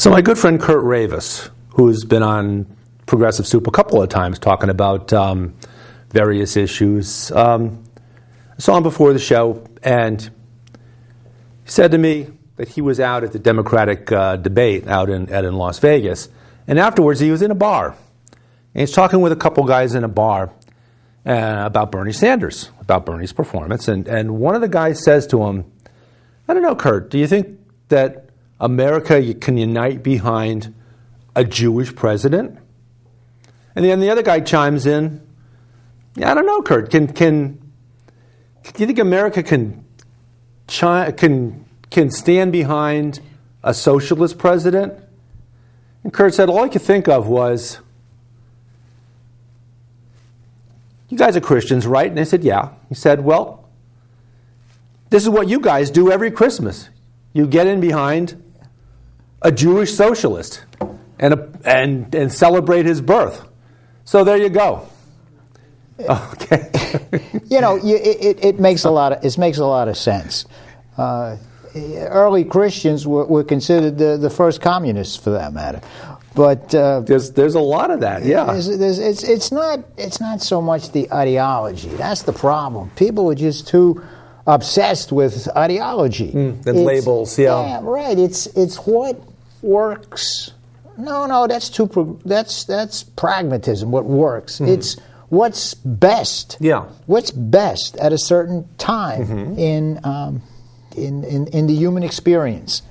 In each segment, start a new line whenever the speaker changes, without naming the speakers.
So my good friend Kurt Ravis, who's been on Progressive Soup a couple of times talking about various issues, I saw him before the show, and he said to me that he was out at the Democratic debate out in Las Vegas, and afterwards he was in a bar, and he's talking with a couple guys in a bar about Bernie Sanders, about Bernie's performance, and one of the guys says to him, I don't know, Kurt, do you think that America can unite behind a Jewish president? And then the other guy chimes in, yeah, I don't know, Kurt, do you think America can stand behind a socialist president? And Kurt said, all I could think of was, you guys are Christians, right? And they said, yeah. He said, well, this is what you guys do every Christmas. You get in behind a Jewish socialist and celebrate his birth. So there you go. Okay.
It makes a lot of sense. Early Christians were considered the first communists, for that matter. But
there's a lot of that, yeah.
It's not so much the ideology. That's the problem. People are just too obsessed with ideology
and labels. Yeah.
Yeah, right. It's what works. No, that's pragmatism. What works? Mm-hmm. It's what's best.
Yeah.
What's best at a certain time mm-hmm. in the human experience.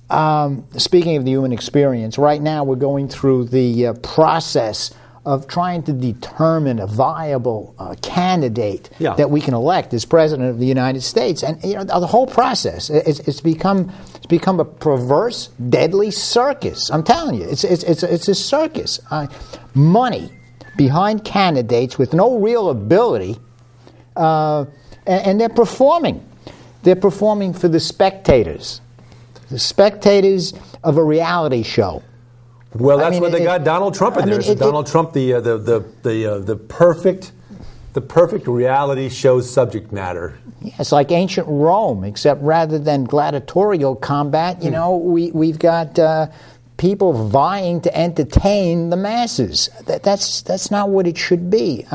Speaking of the human experience, right now we're going through the process of trying to determine a viable candidate that we can elect as president of the United States, and the whole process it's become a perverse, deadly circus. I'm telling you, it's a circus. Money behind candidates with no real ability, and they're performing. They're performing for the spectators. The spectators of a reality show.
Well, that's what they got Donald Trump in there. Donald Trump, the perfect reality show subject matter.
Yeah, it's like ancient Rome, except rather than gladiatorial combat, we've got people vying to entertain the masses. That's not what it should be.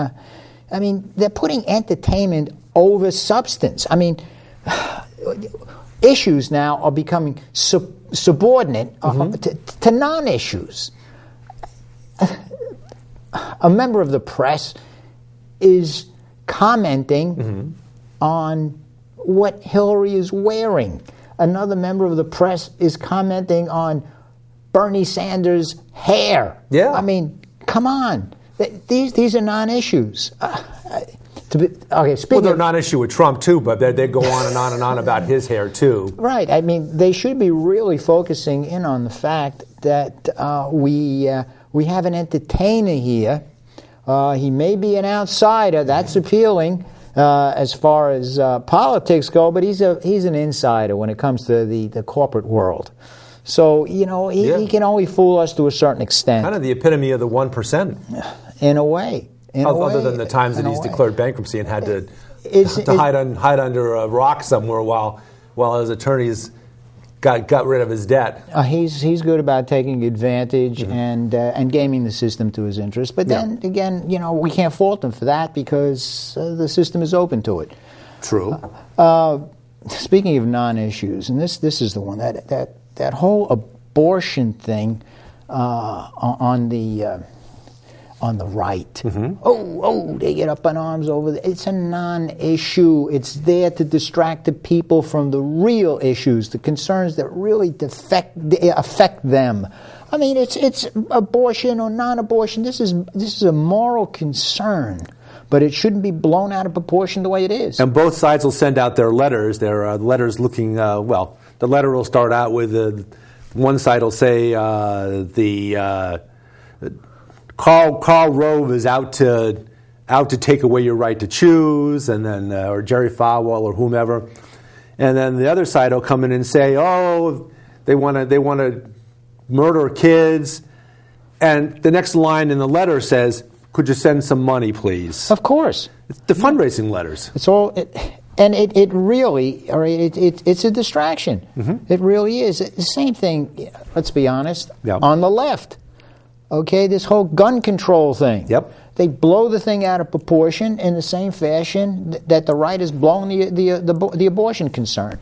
They're putting entertainment over substance. Issues now are becoming subordinate to non-issues. A member of the press is commenting on what Hillary is wearing. Another member of the press is commenting on Bernie Sanders' hair.
Yeah.
Come on. These are non-issues.
They're not an issue with Trump too, but they go on and on and on about his hair too.
Right. They should be really focusing in on the fact that we have an entertainer here. He may be an outsider. That's appealing as far as politics go, but he's an insider when it comes to the corporate world. So he can only fool us to a certain extent.
Kind of the epitome of the 1%.
In a way.
Other than the times that he's declared bankruptcy and had to hide under a rock somewhere while his attorneys got rid of his debt.
He's good about taking advantage and gaming the system to his interest. But then again, we can't fault him for that because the system is open to it.
True.
Speaking of non-issues, and this is the one that whole abortion thing on the right. Mm-hmm. They get up in arms over it. It's a non-issue. It's there to distract the people from the real issues, the concerns that really affect them. It's abortion or non-abortion. This is a moral concern, but it shouldn't be blown out of proportion the way it is.
And both sides will send out their letters. Their letters looking the letter will start out with one side will say Karl Rove is out to take away your right to choose, and then or Jerry Falwell or whomever, and then the other side will come in and say, they want to murder kids, and the next line in the letter says, could you send some money, please?
Of course,
it's the fundraising letters.
It's all And it really, or it's a distraction. It really is. The same thing, let's be honest, on the left. Okay, this whole gun control thing.
Yep.
They blow the thing out of proportion in the same fashion that the right has blown the abortion concern.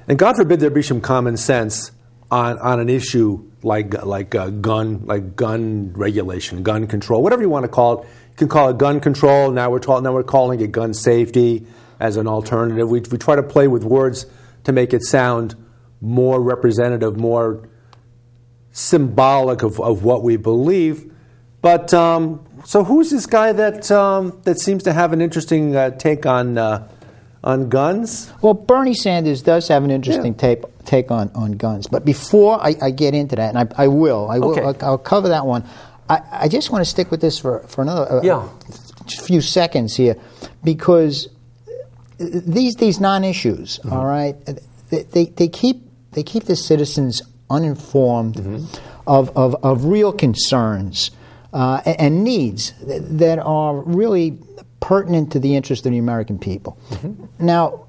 And God forbid there be some common sense on an issue like gun regulation, gun control, whatever you want to call it. You can call it gun control. Now we're calling it gun safety as an alternative. We try to play with words to make it sound more representative, more symbolic of what we believe. But so who's this guy that seems to have an interesting take on guns?
Well, Bernie Sanders does have an interesting take on guns. But before I get into that, and I'll cover that one. I just want to stick with this for another few seconds here, because these non-issues, all right, they keep the citizens uninformed of real concerns and needs that are really pertinent to the interest of the American people. Now,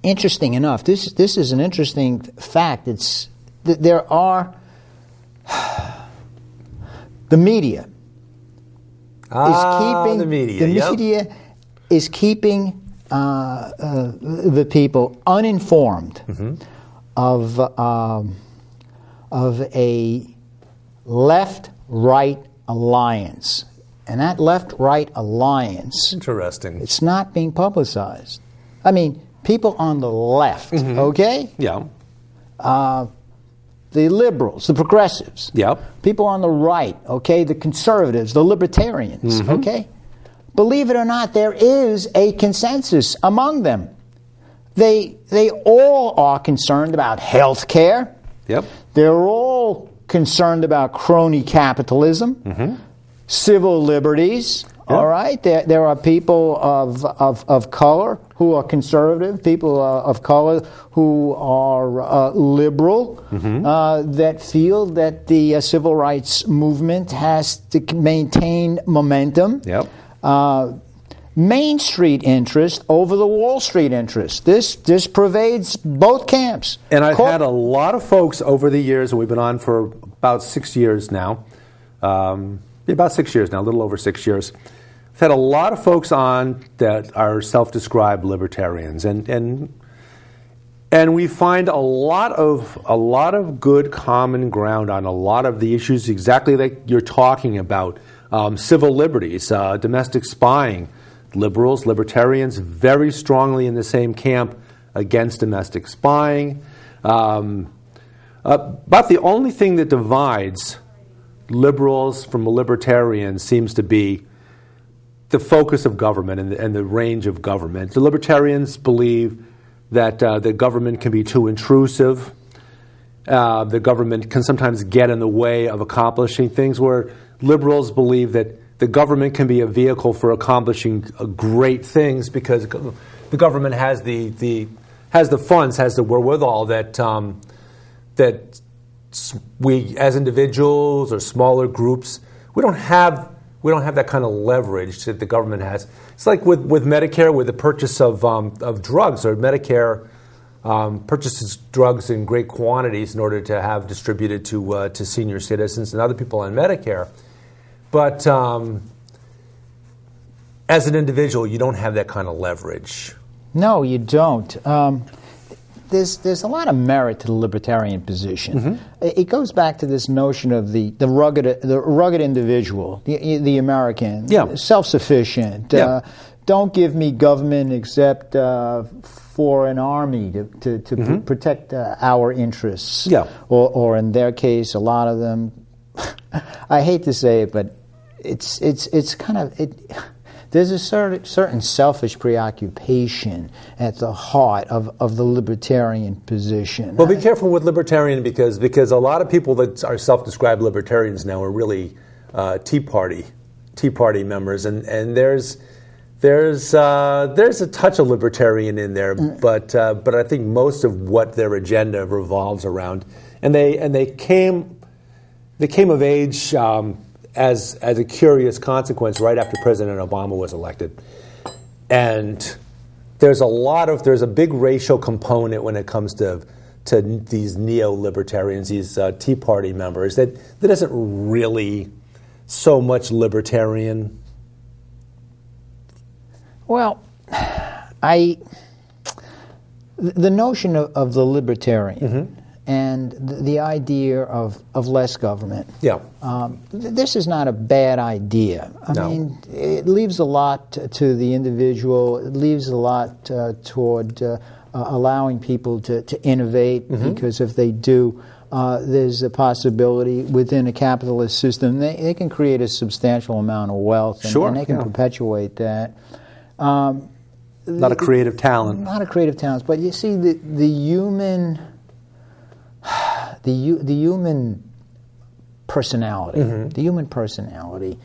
interesting enough, this is an interesting fact. It's that there are the media
the media
is keeping the people uninformed of a left-right alliance. And that left-right alliance,
interesting,
it's not being publicized. I mean, people on the left, okay?
Yeah.
The liberals, the progressives.
Yep.
People on the right, okay? The conservatives, the libertarians, okay? Believe it or not, there is a consensus among them. They all are concerned about health care.
Yep.
They're all concerned about crony capitalism, civil liberties. All right, there are people of color who are conservative, people of color who are liberal, that feel that the civil rights movement has to maintain momentum.
Yep.
Main Street interest over the Wall Street interest. This pervades both camps.
And I've had a lot of folks over the years, and we've been on for about 6 years now, about 6 years now, a little over 6 years. I've had a lot of folks on that are self-described libertarians, and we find a lot of good common ground on a lot of the issues exactly like you're talking about. Civil liberties, domestic spying. Liberals, libertarians, very strongly in the same camp against domestic spying. But the only thing that divides liberals from libertarians seems to be the focus of government and the range of government. The libertarians believe that the government can be too intrusive. The government can sometimes get in the way of accomplishing things, where liberals believe that the government can be a vehicle for accomplishing great things because the government has the funds, has the wherewithal that we as individuals or smaller groups, we don't have that kind of leverage that the government has. It's like with Medicare, with the purchase of drugs, or Medicare purchases drugs in great quantities in order to have distributed to senior citizens and other people on Medicare. But as an individual, you don't have that kind of leverage.
No, you don't. There's a lot of merit to the libertarian position. It goes back to this notion of the rugged individual, the American, self-sufficient. Don't give me government except for an army to protect our interests. Or in their case, a lot of them. I hate to say it, but it's kind of it. There's a certain selfish preoccupation at the heart of the libertarian position.
Well, be careful with libertarian because a lot of people that are self-described libertarians now are really Tea Party members, and there's a touch of libertarian in there, but I think most of what their agenda revolves around, and they came of age as a curious consequence right after President Obama was elected. And there's a big racial component when it comes to these neo-libertarians, these Tea Party members, that isn't really so much libertarian.
Well, the notion of the libertarian and the idea of less government.
Yeah.
This is not a bad idea. I mean, it leaves a lot to the individual. It leaves a lot toward allowing people to innovate, because if they do, there's a possibility within a capitalist system they can create a substantial amount of wealth, and they can perpetuate that.
Not a creative talent.
Not a creative talent, but you see, the human personality, the human personality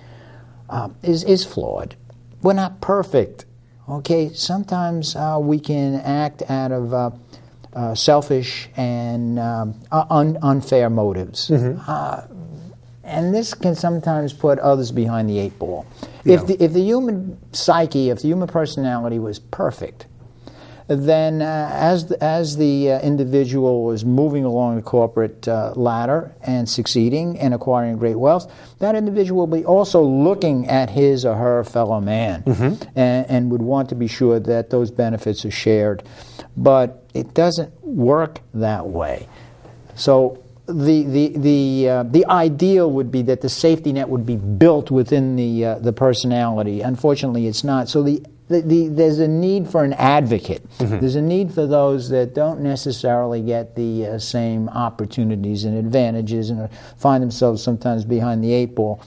is flawed. We're not perfect. Okay, sometimes we can act out of selfish and unfair motives. And this can sometimes put others behind the eight ball.
Yeah.
If the human psyche, if the human personality was perfect, then as the individual was moving along the corporate ladder and succeeding and acquiring great wealth, that individual will be also looking at his or her fellow man and would want to be sure that those benefits are shared. But it doesn't work that way. So the ideal would be that the safety net would be built within the personality. Unfortunately, it's not. So there's a need for an advocate. There's a need for those that don't necessarily get the same opportunities and advantages and find themselves sometimes behind the eight ball.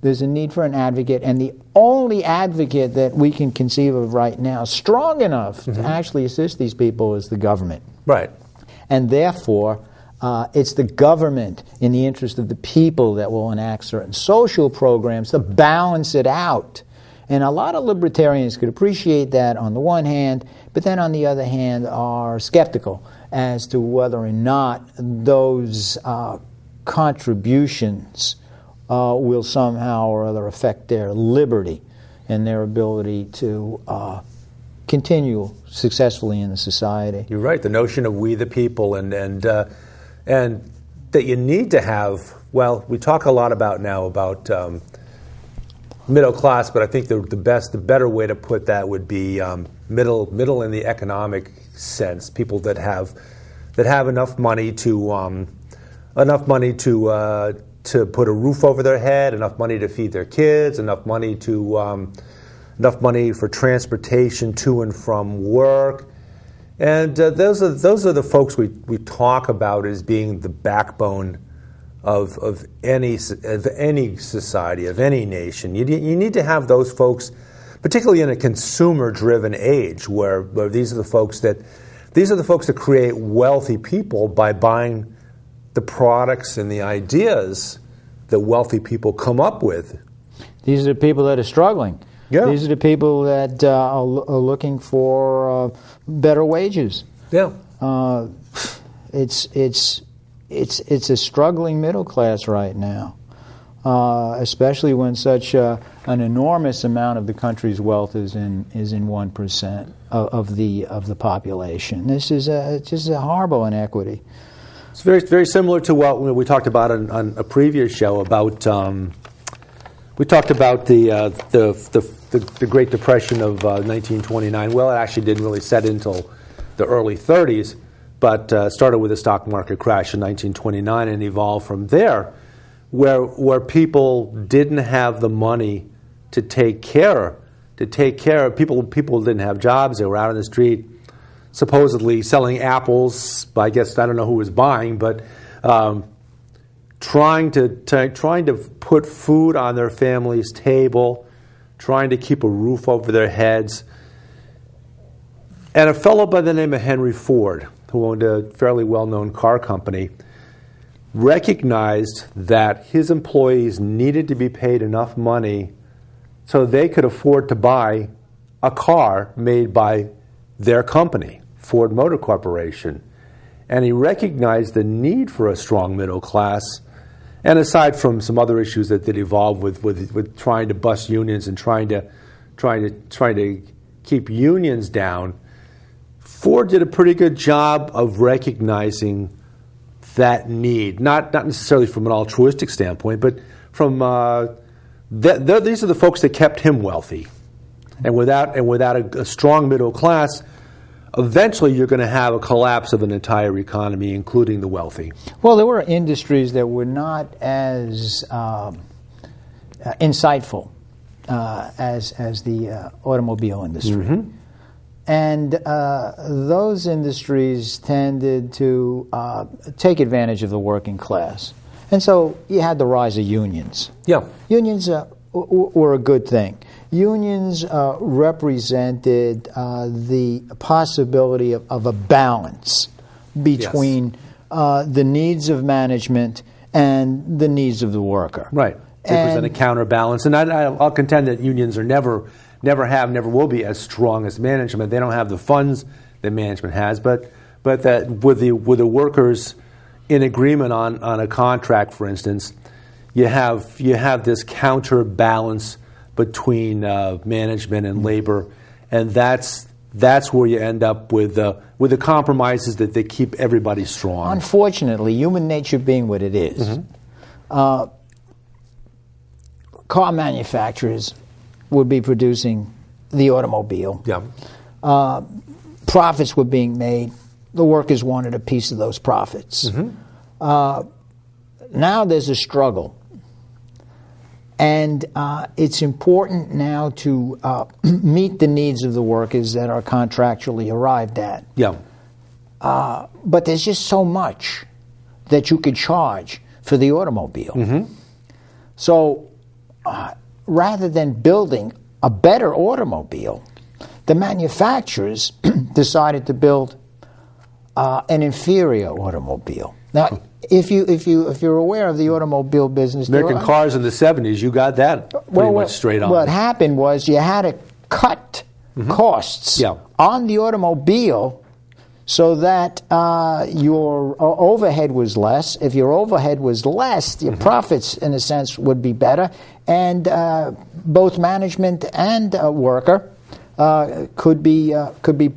There's a need for an advocate, and the only advocate that we can conceive of right now strong enough to actually assist these people is the government.
Right.
And therefore, it's the government, in the interest of the people, that will enact certain social programs to balance it out. And a lot of libertarians could appreciate that on the one hand, but then on the other hand are skeptical as to whether or not those contributions will somehow or other affect their liberty and their ability to continue successfully in the society.
You're right. The notion of we the people and that you need to have, well, we talk a lot about middle class, but I think the better way to put that would be middle in the economic sense. People that have enough money to put a roof over their head, enough money to feed their kids, enough money for transportation to and from work. And those are the folks we talk about as being the backbone of any society, of any nation. You need to have those folks, particularly in a consumer-driven age, where these are the folks that create wealthy people by buying the products and the ideas that wealthy people come up with.
These are the people that are struggling.
Yeah.
These are the people that are looking for better wages.
Yeah.
It's a struggling middle class right now, especially when such an enormous amount of the country's wealth is in 1% of the population. This is just a horrible inequity.
It's very, very similar to what we talked about on a previous show about. We talked about the Great Depression of 1929. Well, it actually didn't really set in until the early 30s, but started with the stock market crash in 1929 and evolved from there, where people didn't have the money to take care of people. People didn't have jobs. They were out on the street, supposedly selling apples. I guess I don't know who was buying, but trying to put food on their family's table, trying to keep a roof over their heads. And a fellow by the name of Henry Ford, who owned a fairly well-known car company, recognized that his employees needed to be paid enough money so they could afford to buy a car made by their company, Ford Motor Corporation. And he recognized the need for a strong middle class. And aside from some other issues that evolved with trying to bust unions and trying to keep unions down, Ford did a pretty good job of recognizing that need, not necessarily from an altruistic standpoint, but from these are the folks that kept him wealthy, and without a strong middle class, eventually you're going to have a collapse of an entire economy, including the wealthy.
Well, there were industries that were not as insightful as the automobile industry. Mm-hmm. And those industries tended to take advantage of the working class. And so you had the rise of unions.
Yeah.
Unions were a good thing. Unions represented the possibility of a balance between the needs of management and the needs of the worker.
Right. They present a counterbalance. And I'll contend that unions are never will be as strong as management. They don't have the funds that management has, but that with the workers in agreement on a contract, for instance, you have this counterbalance between management and labor, and that's where you end up with the compromises that they keep everybody strong.
Unfortunately, human nature being what it is, mm-hmm. Car manufacturers would be producing the automobile.
Yeah.
Profits were being made. The workers wanted a piece of those profits. Mm-hmm. Now there's a struggle. And it's important now to meet the needs of the workers that are contractually arrived at.
Yeah.
But there's just so much that you could charge for the automobile. Mm-hmm. So rather than building a better automobile, the manufacturers decided to build an inferior automobile. Now, if you're aware of the automobile business,
American cars in the 70s, you got that pretty much straight on.
What happened was you had to cut mm-hmm. costs on the automobile so that your overhead was less. If your overhead was less, your mm-hmm. profits, in a sense, would be better, and both management and worker could be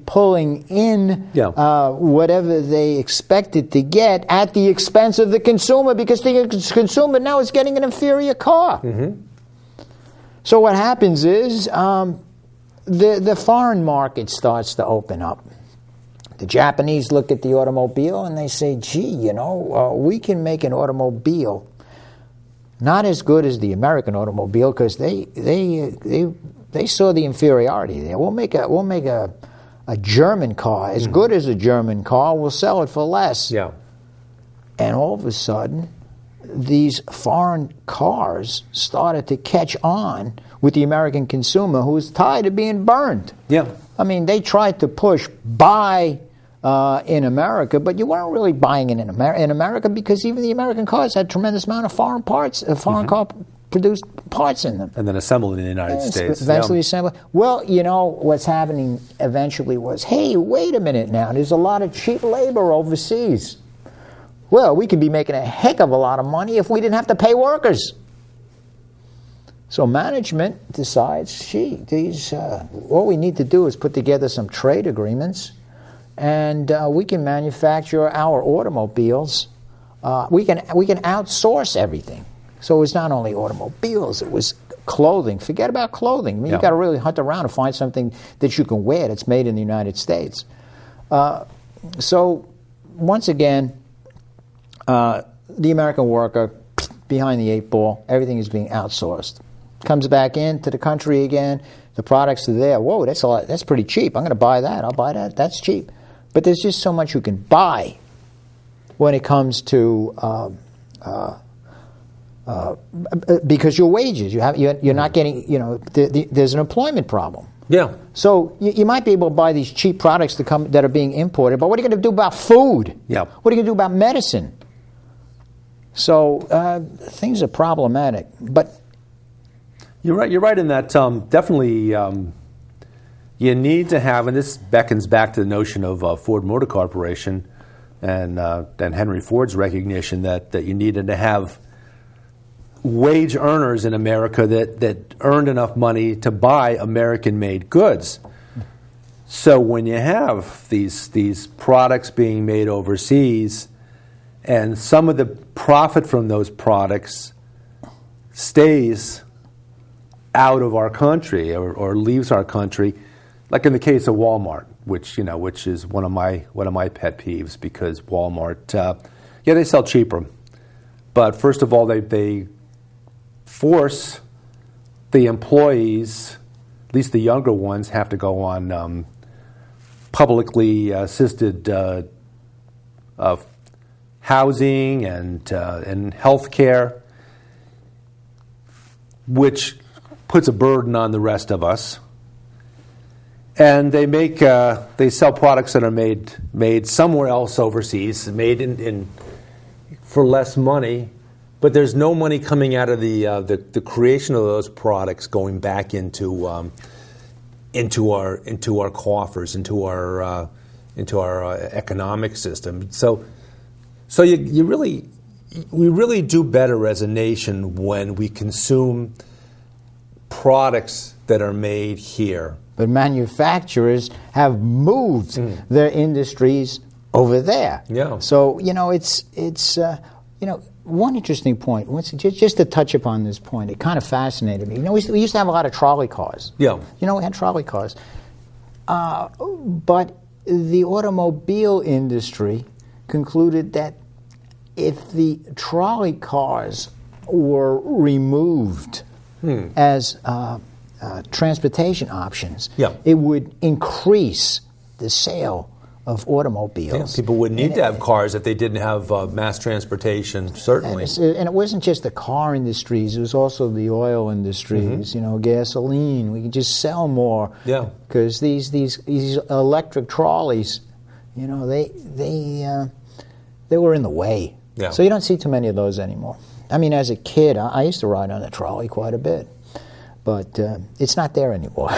pulling in whatever they expected to get at the expense of the consumer, because the consumer now is getting an inferior car. Mm-hmm. So what happens is the foreign market starts to open up. The Japanese look at the automobile and they say, gee, we can make an automobile not as good as the American automobile, because they saw the inferiority there. We'll make a German car as mm-hmm. good as a German car. We'll sell it for less.
Yeah.
And all of a sudden, these foreign cars started to catch on with the American consumer, who was tired of being burned.
Yeah.
I mean, they tried to push buy in America, but you weren't really buying it in America, because even the American cars had a tremendous amount of foreign parts, foreign mm-hmm. car produced parts in them.
And then assembled in the United States.
Eventually assembled. Well, what's happening eventually was, hey, wait a minute now, there's a lot of cheap labor overseas. Well, we could be making a heck of a lot of money if we didn't have to pay workers. So management decides, what we need to do is put together some trade agreements, and we can manufacture our automobiles. We can outsource everything. So it was not only automobiles, it was clothing. Forget about clothing. I mean, you've got to really hunt around to find something that you can wear that's made in the United States. So once again, the American worker, behind the eight ball, everything is being outsourced. Comes back into the country again, the products are there. Whoa, that's pretty cheap. I'm going to buy that. I'll buy that. That's cheap. But there's just so much you can buy when it comes to because your wages, you're not getting, there's an employment problem.
Yeah.
So you might be able to buy these cheap products that are being imported, but what are you going to do about food?
Yeah.
What are you going to do about medicine? So things are problematic. But
you're right. You're right in that. Definitely, you need to have, and this beckons back to the notion of Ford Motor Corporation and Henry Ford's recognition that you needed to have wage earners in America that earned enough money to buy American-made goods. So when you have these products being made overseas, and some of the profit from those products stays out of our country or leaves our country, like in the case of Walmart, which is one of my pet peeves, because Walmart, they sell cheaper, but first of all they force the employees, at least the younger ones, have to go on publicly assisted housing and health care, which puts a burden on the rest of us. And they sell products that are made somewhere else overseas, made in for less money, but there's no money coming out of the creation of those products going back into our coffers, into our economic system. So we really do better as a nation when we consume products that are made here.
But manufacturers have moved their industries over there.
Yeah.
So it's one interesting point. Just to touch upon this point, it kind of fascinated me. We used to have a lot of trolley cars.
Yeah.
We had trolley cars, but the automobile industry concluded that if the trolley cars were removed as transportation options, it would increase the sale of automobiles.
Yeah, people would need to have cars if they didn't have mass transportation, certainly.
And it wasn't just the car industries, it was also the oil industries, gasoline. We could just sell more. Yeah. Because these electric trolleys, they were in the way. Yeah. So you don't see too many of those anymore. I mean, as a kid, I used to ride on a trolley quite a bit. But it's not there anymore.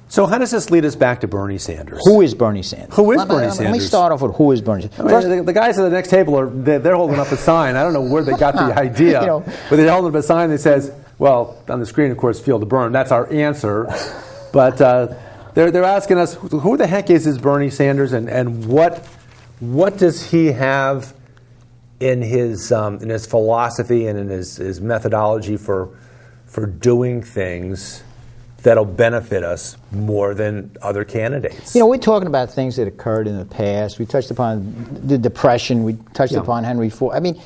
So how does this lead us back to Bernie Sanders?
Who is Bernie Sanders?
Who is Bernie Sanders?
Let me start off with who is Bernie Sanders.
First, the guys at the next table, they're holding up a sign. I don't know where they got the idea. But they're holding up a sign that says, well, on the screen, of course, field to burn. That's our answer. But they're asking us, who the heck is this Bernie Sanders, and what does he have in his philosophy and in his methodology for doing things that'll benefit us more than other candidates?
We're talking about things that occurred in the past. We touched upon the Depression. We touched upon Henry Ford. I mean,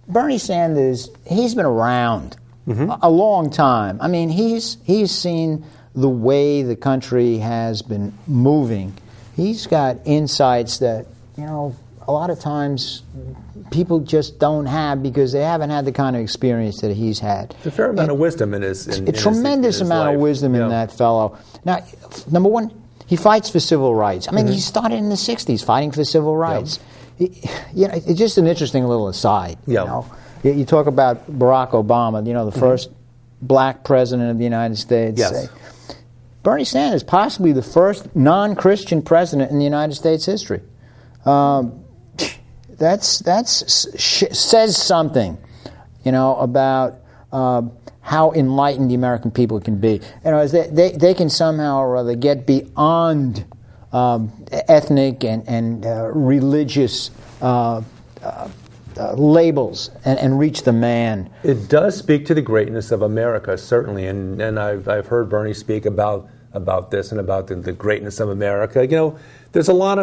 Bernie Sanders, he's been around a long time. I mean, he's seen the way the country has been moving. He's got insights that, a lot of times people just don't have because they haven't had the kind of experience that he's had.
There's a fair amount of wisdom in his
A tremendous amount of wisdom in that fellow. Now, number one, he fights for civil rights. I mean, he started in the 60s fighting for civil rights. It's just an interesting little aside. You talk about Barack Obama, the first black president of the United States.
Yes.
Bernie Sanders, possibly the first non-Christian president in the United States history. That says something, about how enlightened the American people can be. As they can somehow or other get beyond ethnic and religious labels and reach the man.
It does speak to the greatness of America, certainly, and I've heard Bernie speak about this and about the greatness of America. There's a lot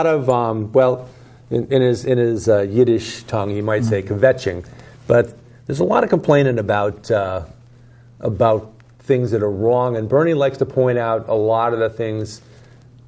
of in his Yiddish tongue, you might say kvetching, but there's a lot of complaining about things that are wrong, and Bernie likes to point out a lot of the things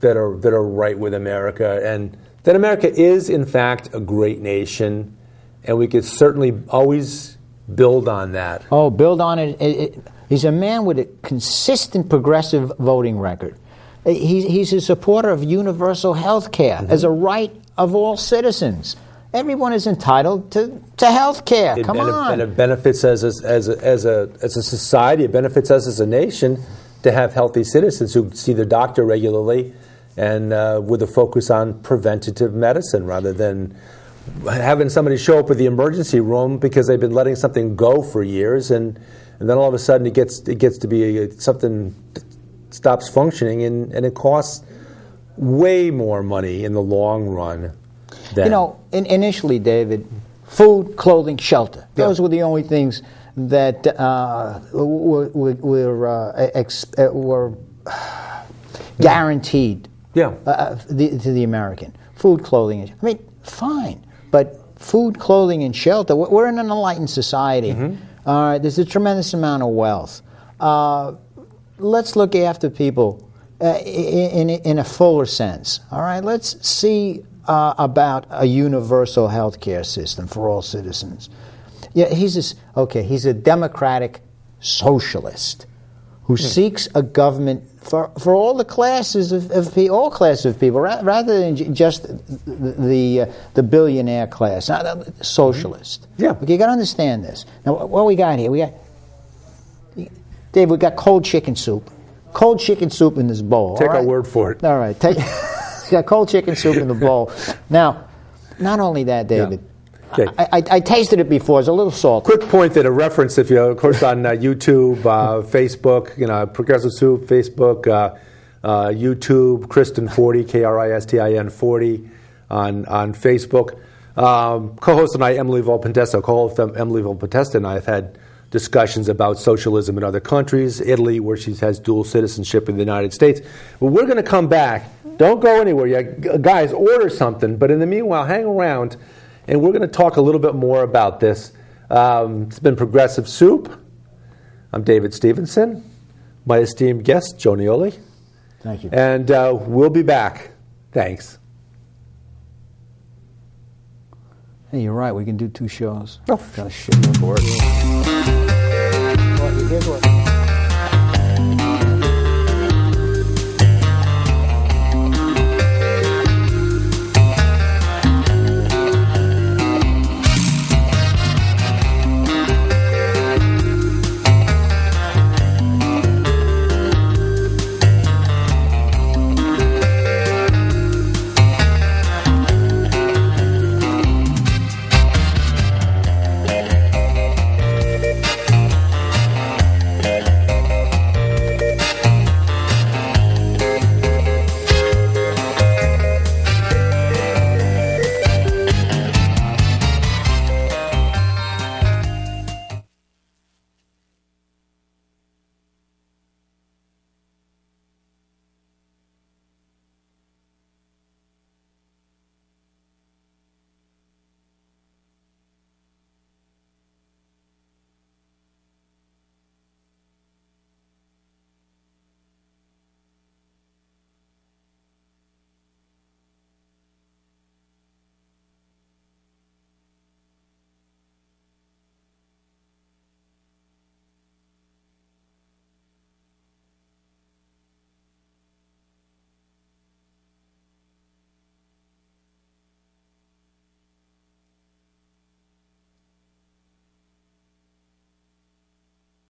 that are right with America, and that America is in fact a great nation, and we could certainly always build on that.
Oh, build on it. He's a man with a consistent progressive voting record. He's a supporter of universal health care as a right of all citizens. Everyone is entitled to health care. Come on.
And it benefits us as a society. It benefits us as a nation to have healthy citizens who see their doctor regularly and with a focus on preventative medicine rather than having somebody show up at the emergency room because they've been letting something go for years, and then all of a sudden it gets to be something stops functioning, and it costs way more money in the long run. Than,
you know, initially, David, food, clothing, shelter. Those were the only things that were guaranteed to the American. Food, clothing. I mean, fine, but food, clothing, and shelter. We're in an enlightened society. There's a tremendous amount of wealth. Let's look after people in a fuller sense. All right, let's see about a universal health care system for all citizens. Yeah, he's a democratic socialist who seeks a government for all the classes of all classes of people, rather than just the billionaire class. Socialist.
Yeah.
Okay, you got to understand this. Now, what we got here? Dave, we got cold chicken soup. Cold chicken soup in this bowl.
Take our word for it.
All right, you got cold chicken soup in the bowl. Now, not only that, David.
Yeah. Okay.
I tasted it before. It's a little salty.
Quick point that a reference, if you, of course, on YouTube, Facebook, Progressive Soup, Facebook, YouTube, Kristen 40, Kristin 40 on Facebook. Co-host and I, Emily Volpentesta, co-host Emily Volpentesta and I have had discussions about socialism in other countries, Italy, where she has dual citizenship in the United States. Well, we're going to come back. Don't go anywhere yet. Guys, order something. But in the meanwhile, hang around. And we're going to talk a little bit more about this. It's been Progressive Soup. I'm David Stevenson. My esteemed guest, Joe Niola.
Thank you.
And we'll be back. Thanks.
Hey, you're right. We can do 2 shows.
Oh.
Got a shit board. Well, here's what.